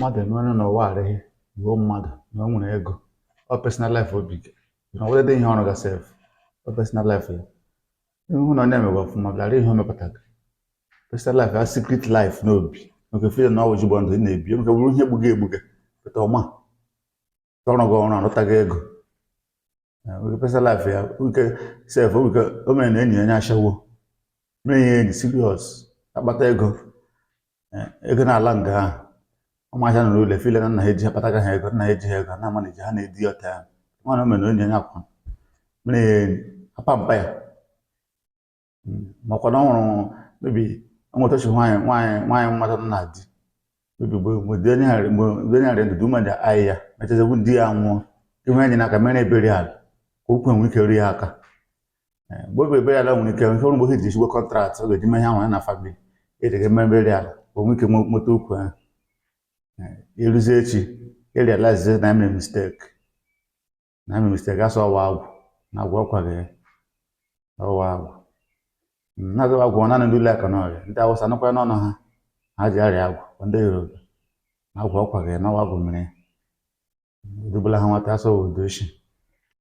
mmadụ emerụ n'ụwa arịghị gbuo mmadụ na o nwere ego ọ personal life obi gị na wede dị ihe ọrụ ga sef ọ personal life ya ihu na onye emegbe ọfụma bịara ihe o mepụtaga personal life ya secret life n'obi nke fide na ọwụ jigbo ndụ ị na-ebi nke bụrụ ihe egbuga pụta ọma ọrụ gị ọrụ arụtaga ego nke personal life ya nke sef o mere na enyi ya anya ashawo mere ya enyi serious akpata ego na-ala nga ahụ ụmụaja nọ n'ụlọ file na nna ha eji ha kpataga ha ego nna ha eji ha ego na ama na eji ha na-edi ọta ya mana o mere na onye anya akwa mere ya enyi apampa ya makwa na ọ nwụrụ mebi ọnwetochi nwaanyị mmadụ na di mebi mgbe onye arị ndụdụ ụmụaja anyị ya mechazegwu di ya nwụọ ihu enyi n'aka mere ebere ala ka okwu enwe ike rie ya aka mgbe obe ebere ala nwere ike nke ọrụ mgbe ha ji echigbo kọntraktị ọ ga-eji ihe ahụ ya na famili ejege eme ebere ala ka onwe ike nweta okwu ahụ eruzie echi realize na eme mistake asọ ọwa agwụ na agwụ ọkwaghị ọwa agwụ na-azụ agwụ naanị ndị ụlọ aka n'ọrịa ndị awụsa nụkwa n'ọnụ ha ji arịa agwụ ndị yoruba na agwụ ọkwaghị na ọwa agwụ mere edubula ha nwata asọ odochi